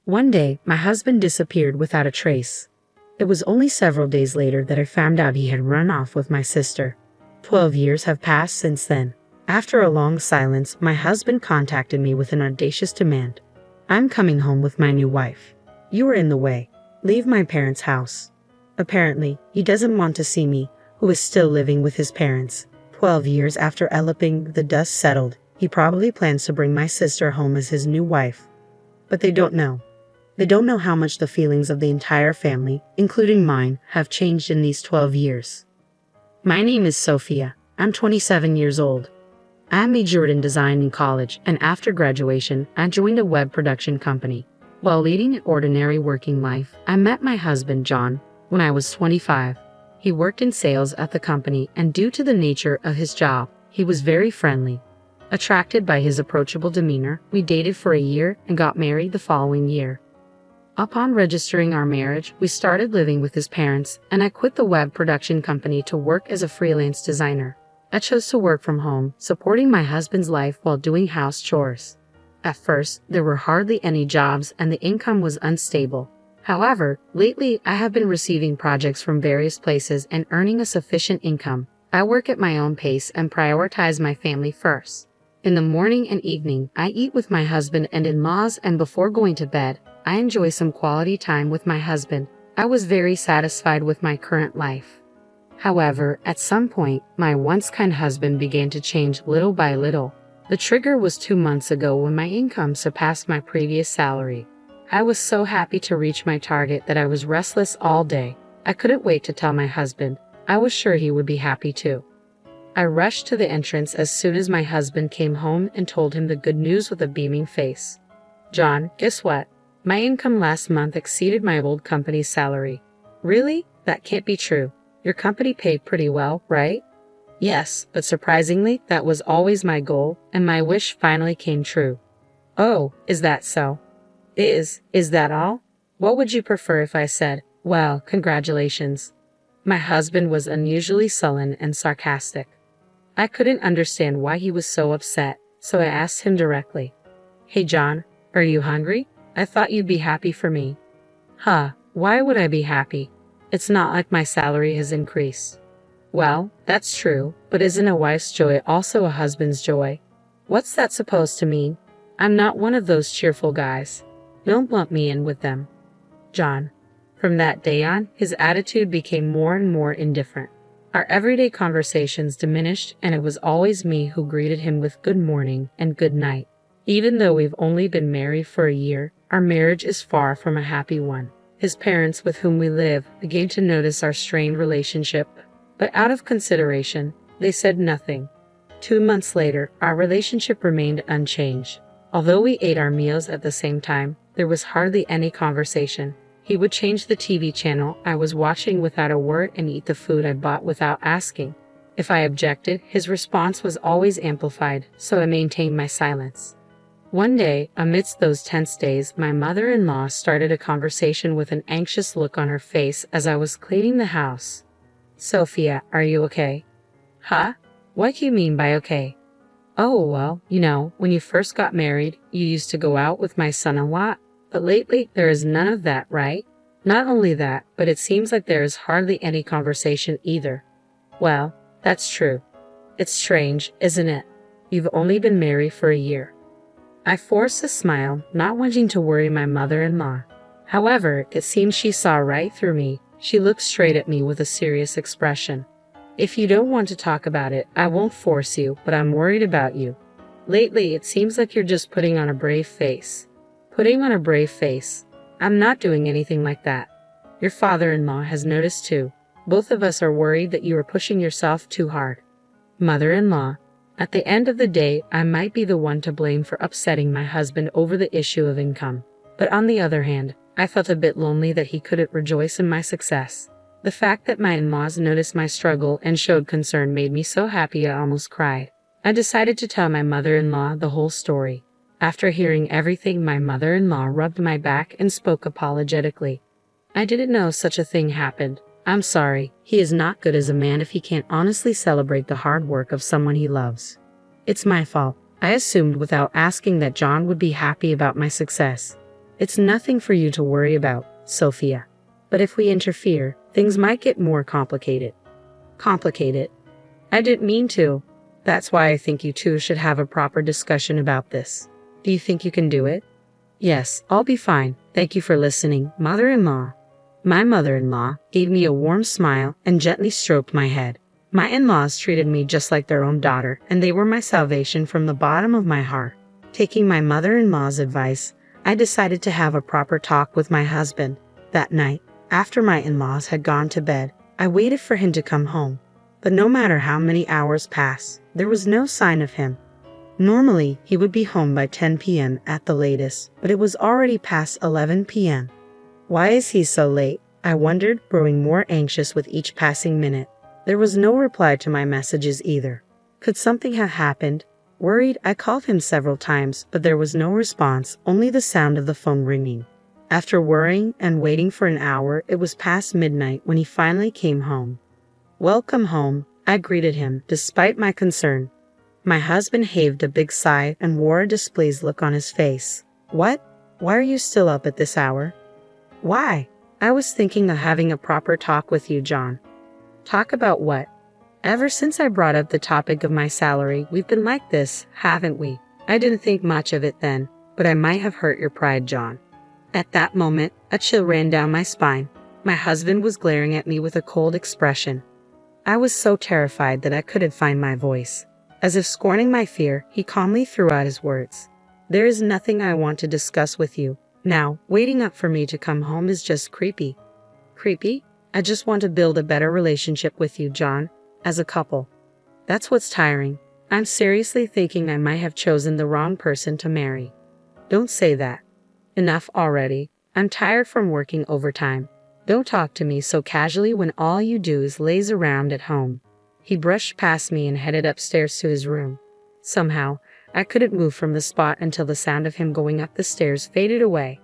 One day, my husband disappeared without a trace. It was only several days later that I found out he had run off with my sister. 12 years have passed since then. After a long silence, my husband contacted me with an audacious demand. "I'm coming home with my new wife. You are in the way. Leave my parents' house." Apparently, he doesn't want to see me, who is still living with his parents. 12 years after eloping, the dust settled. He probably plans to bring my sister home as his new wife. But they don't know. They don't know how much the feelings of the entire family, including mine, have changed in these 12 years. My name is Sophia. I'm 27 years old. I majored in design in college, and after graduation, I joined a web production company. While leading an ordinary working life, I met my husband, John, when I was 25. He worked in sales at the company, and due to the nature of his job, he was very friendly. Attracted by his approachable demeanor, we dated for a year and got married the following year. Upon registering our marriage, we started living with his parents, and I quit the web production company to work as a freelance designer. I chose to work from home, supporting my husband's life while doing house chores. At first, there were hardly any jobs and the income was unstable. However, lately I have been receiving projects from various places and earning a sufficient income. I work at my own pace and prioritize my family first. In the morning and evening, I eat with my husband and in-laws, and before going to bed, I enjoy some quality time with my husband. I was very satisfied with my current life. However, at some point, my once kind husband began to change little by little. The trigger was 2 months ago when my income surpassed my previous salary. I was so happy to reach my target that I was restless all day. I couldn't wait to tell my husband. I was sure he would be happy too. I rushed to the entrance as soon as my husband came home and told him the good news with a beaming face. "John, guess what? My income last month exceeded my old company's salary." "Really? That can't be true. Your company paid pretty well, right?" "Yes, but surprisingly, that was always my goal, and my wish finally came true." "Oh, is that so?" Is that all? What would you prefer if I said, "Well, congratulations"? My husband was unusually sullen and sarcastic. I couldn't understand why he was so upset, so I asked him directly. "Hey John, are you hungry? I thought you'd be happy for me." "Huh, why would I be happy? It's not like my salary has increased." "Well, that's true, but isn't a wife's joy also a husband's joy?" "What's that supposed to mean? I'm not one of those cheerful guys. Don't lump me in with them." John. From that day on, his attitude became more and more indifferent. Our everyday conversations diminished, and it was always me who greeted him with good morning and good night. Even though we've only been married for a year, our marriage is far from a happy one. His parents, with whom we live, began to notice our strained relationship, but out of consideration, they said nothing. 2 months later, our relationship remained unchanged. Although we ate our meals at the same time, there was hardly any conversation. He would change the TV channel I was watching without a word and eat the food I bought without asking. If I objected, his response was always amplified, so I maintained my silence. One day, amidst those tense days, my mother-in-law started a conversation with an anxious look on her face as I was cleaning the house. "Sophia, are you okay?" "Huh? What do you mean by okay?" "Oh, well, when you first got married, you used to go out with my son a lot, but lately there is none of that, right?" "Not only that, but it seems like there is hardly any conversation either." "Well, that's true. It's strange, isn't it? You've only been married for a year." I forced a smile, not wanting to worry my mother-in-law. However, it seems she saw right through me. She looked straight at me with a serious expression. "If you don't want to talk about it, I won't force you, but I'm worried about you. Lately, it seems like you're just putting on a brave face." "Putting on a brave face? I'm not doing anything like that. Your father-in-law has noticed too. Both of us are worried that you are pushing yourself too hard." "Mother-in-law, at the end of the day, I might be the one to blame for upsetting my husband over the issue of income. But on the other hand, I felt a bit lonely that he couldn't rejoice in my success. The fact that my in-laws noticed my struggle and showed concern made me so happy I almost cried. I decided to tell my mother-in-law the whole story. After hearing everything, my mother-in-law rubbed my back and spoke apologetically. "I didn't know such a thing happened. I'm sorry. He is not good as a man if he can't honestly celebrate the hard work of someone he loves. It's my fault. I assumed without asking that John would be happy about my success. It's nothing for you to worry about, Sophia. But if we interfere, things might get more complicated. Complicated? I didn't mean to. That's why I think you two should have a proper discussion about this. Do you think you can do it? Yes, I'll be fine. Thank you for listening, mother-in-law. My mother-in-law gave me a warm smile and gently stroked my head. My in-laws treated me just like their own daughter, and they were my salvation from the bottom of my heart. Taking my mother-in-law's advice, I decided to have a proper talk with my husband. That night, after my in-laws had gone to bed, I waited for him to come home. But no matter how many hours passed, there was no sign of him. Normally, he would be home by 10 p.m. at the latest, but it was already past 11 p.m. Why is he so late? I wondered, growing more anxious with each passing minute. There was no reply to my messages either. Could something have happened? Worried, I called him several times, but there was no response, only the sound of the phone ringing. After worrying and waiting for an hour, it was past midnight when he finally came home. Welcome home, I greeted him, despite my concern. My husband heaved a big sigh and wore a displeased look on his face. What? Why are you still up at this hour? Why? I was thinking of having a proper talk with you, John. Talk about what? Ever since I brought up the topic of my salary, we've been like this, haven't we? I didn't think much of it then, but I might have hurt your pride, John. At that moment, a chill ran down my spine. My husband was glaring at me with a cold expression. I was so terrified that I couldn't find my voice. As if scorning my fear, he calmly threw out his words. There is nothing I want to discuss with you. Now, waiting up for me to come home is just creepy. Creepy? I just want to build a better relationship with you, John, as a couple. That's what's tiring. I'm seriously thinking I might have chosen the wrong person to marry. Don't say that. Enough already. I'm tired from working overtime. Don't talk to me so casually when all you do is laze around at home. He brushed past me and headed upstairs to his room. Somehow, I couldn't move from the spot until the sound of him going up the stairs faded away.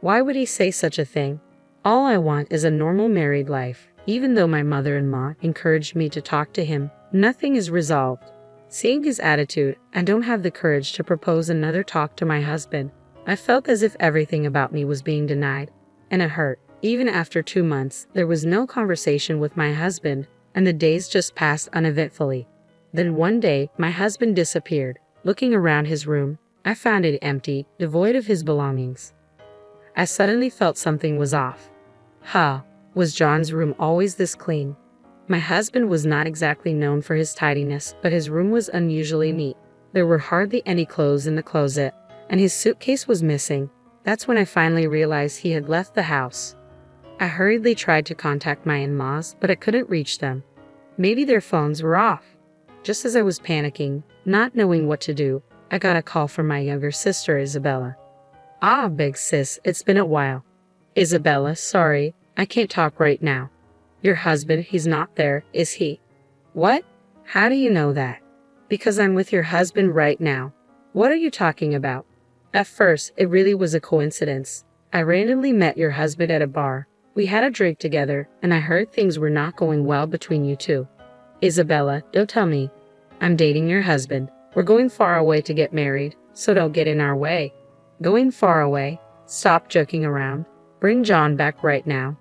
Why would he say such a thing? All I want is a normal married life. Even though my mother-in-law encouraged me to talk to him, nothing is resolved. Seeing his attitude, I don't have the courage to propose another talk to my husband. I felt as if everything about me was being denied, and it hurt. Even after 2 months, there was no conversation with my husband, and the days just passed uneventfully. Then one day, my husband disappeared. Looking around his room, I found it empty, devoid of his belongings. I suddenly felt something was off. Was John's room always this clean? My husband was not exactly known for his tidiness, but his room was unusually neat. There were hardly any clothes in the closet, and his suitcase was missing. That's when I finally realized he had left the house. I hurriedly tried to contact my in-laws, but I couldn't reach them. Maybe their phones were off. Just as I was panicking, not knowing what to do, I got a call from my younger sister, Isabella. Ah, big sis, it's been a while. Isabella, sorry, I can't talk right now. Your husband, he's not there, is he? What? How do you know that? Because I'm with your husband right now. What are you talking about? At first, it really was a coincidence. I randomly met your husband at a bar. We had a drink together, and I heard things were not going well between you two. Isabella, don't tell me. I'm dating your husband. We're going far away to get married, so don't get in our way. Going far away? Stop joking around. Bring John back right now.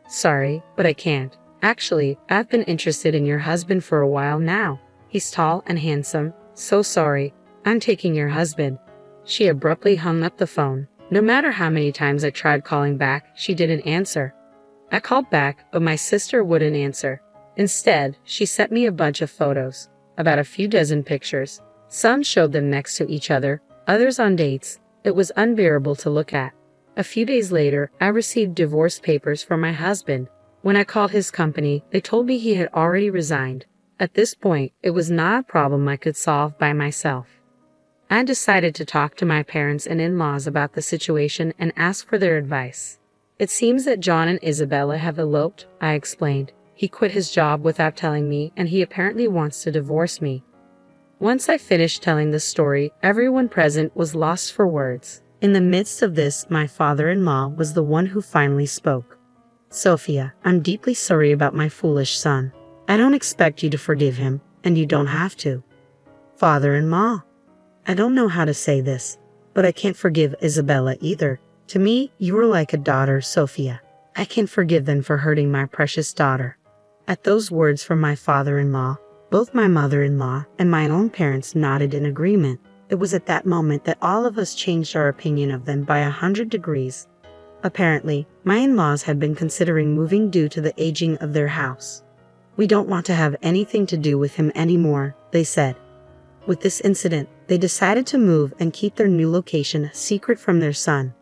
Sorry, but I can't. Actually, I've been interested in your husband for a while now. He's tall and handsome. So sorry. I'm taking your husband. She abruptly hung up the phone. No matter how many times I tried calling back, she didn't answer. I called back, but my sister wouldn't answer. Instead, she sent me a bunch of photos, about a few dozen pictures. Some showed them next to each other, others on dates. It was unbearable to look at. A few days later, I received divorce papers from my husband. When I called his company, they told me he had already resigned. At this point, it was not a problem I could solve by myself. I decided to talk to my parents and in-laws about the situation and ask for their advice. It seems that John and Isabella have eloped, I explained. He quit his job without telling me, and he apparently wants to divorce me. Once I finished telling the story, everyone present was lost for words. In the midst of this, my father-in-law was the one who finally spoke. Sophia, I'm deeply sorry about my foolish son. I don't expect you to forgive him, and you don't have to. Father-in-law, I don't know how to say this, but I can't forgive Isabella either. To me, you were like a daughter, Sophia. I can't forgive them for hurting my precious daughter." At those words from my father-in-law, both my mother-in-law and my own parents nodded in agreement. It was at that moment that all of us changed our opinion of them by 100 degrees. Apparently, my in-laws had been considering moving due to the aging of their house. "We don't want to have anything to do with him anymore," they said. With this incident, they decided to move and keep their new location a secret from their son.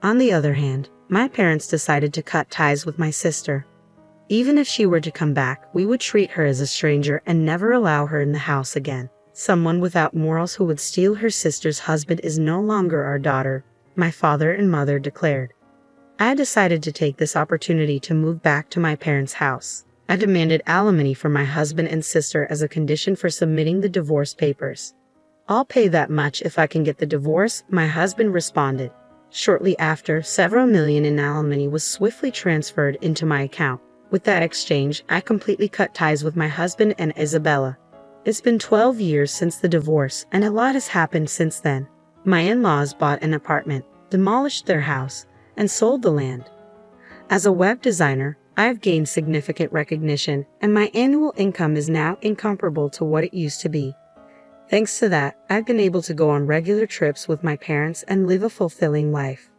On the other hand, my parents decided to cut ties with my sister. Even if she were to come back, we would treat her as a stranger and never allow her in the house again. "Someone without morals who would steal her sister's husband is no longer our daughter," my father and mother declared. I decided to take this opportunity to move back to my parents' house. I demanded alimony for my husband and sister as a condition for submitting the divorce papers. "I'll pay that much if I can get the divorce," my husband responded. Shortly after, several million in alimony was swiftly transferred into my account. With that exchange, I completely cut ties with my husband and Isabella. It's been 12 years since the divorce, and a lot has happened since then. My in-laws bought an apartment, demolished their house, and sold the land. As a web designer, I have gained significant recognition, and my annual income is now incomparable to what it used to be. Thanks to that, I've been able to go on regular trips with my parents and live a fulfilling life.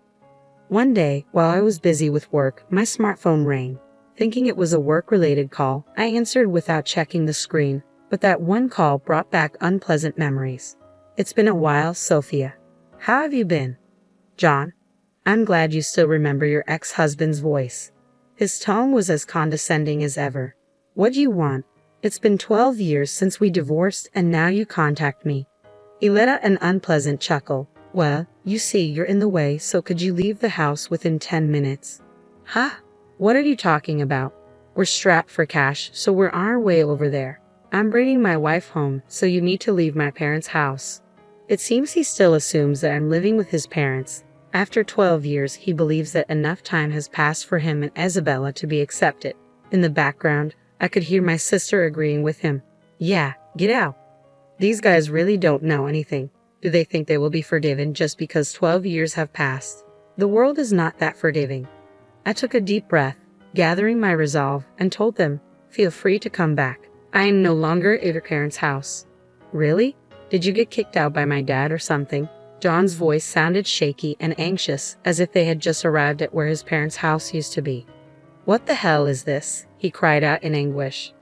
One day, while I was busy with work, my smartphone rang. Thinking it was a work-related call, I answered without checking the screen, but that one call brought back unpleasant memories. "It's been a while, Sophia. How have you been?" "John, I'm glad you still remember your ex-husband's voice." His tone was as condescending as ever. "What do you want? It's been 12 years since we divorced and now you contact me." He let out an unpleasant chuckle. "Well, you see you're in the way, so could you leave the house within 10 minutes? "Huh? What are you talking about? We're strapped for cash, so we're on our way over there. I'm bringing my wife home, so you need to leave my parents' house." It seems he still assumes that I'm living with his parents. After 12 years, he believes that enough time has passed for him and Isabella to be accepted. In the background, I could hear my sister agreeing with him. "Yeah, get out. These guys really don't know anything. Do they think they will be forgiven just because 12 years have passed? The world is not that forgiving." I took a deep breath, gathering my resolve, and told them, "Feel free to come back. I am no longer at your parents' house." "Really? Did you get kicked out by my dad or something?" John's voice sounded shaky and anxious, as if they had just arrived at where his parents' house used to be. "What the hell is this?" he cried out in anguish.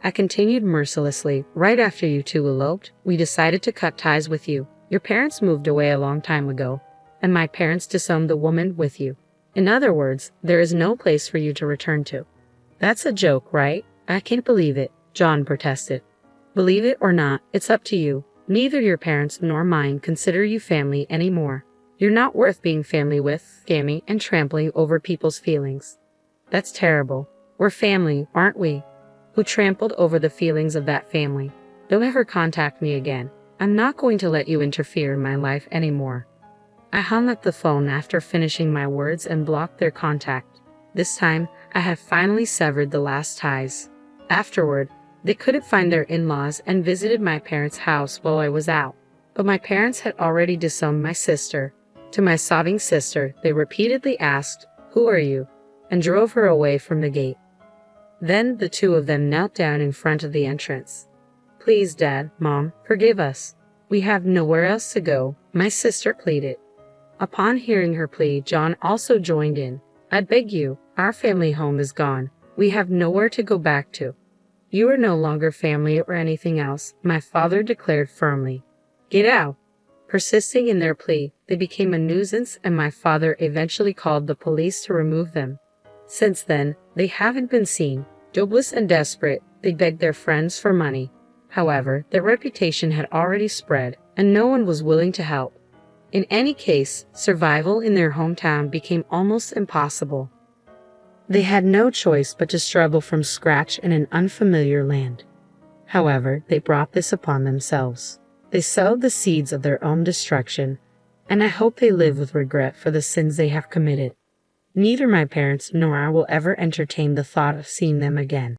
I continued mercilessly. "Right after you two eloped, we decided to cut ties with you. Your parents moved away a long time ago, and my parents disowned the woman with you. In other words, there is no place for you to return to." "That's a joke, right? I can't believe it," John protested. "Believe it or not, it's up to you. Neither your parents nor mine consider you family anymore. You're not worth being family with, scamming and trampling over people's feelings." "That's terrible. We're family, aren't we?" "Who trampled over the feelings of that family? Don't ever contact me again. I'm not going to let you interfere in my life anymore." I hung up the phone after finishing my words and blocked their contact. This time, I had finally severed the last ties. Afterward, they couldn't find their in-laws and visited my parents' house while I was out. But my parents had already disowned my sister. To my sobbing sister, they repeatedly asked, "Who are you?" and drove her away from the gate. Then the two of them knelt down in front of the entrance. "Please, Dad, Mom, forgive us. We have nowhere else to go," my sister pleaded. Upon hearing her plea, John also joined in. "I beg you, our family home is gone. We have nowhere to go back to." "You are no longer family or anything else," my father declared firmly. "Get out." Persisting in their plea, they became a nuisance and my father eventually called the police to remove them. Since then, they haven't been seen. Jobless and desperate, they begged their friends for money. However, their reputation had already spread, and no one was willing to help. In any case, survival in their hometown became almost impossible. They had no choice but to struggle from scratch in an unfamiliar land. However, they brought this upon themselves. They sowed the seeds of their own destruction, and I hope they live with regret for the sins they have committed. Neither my parents nor I will ever entertain the thought of seeing them again.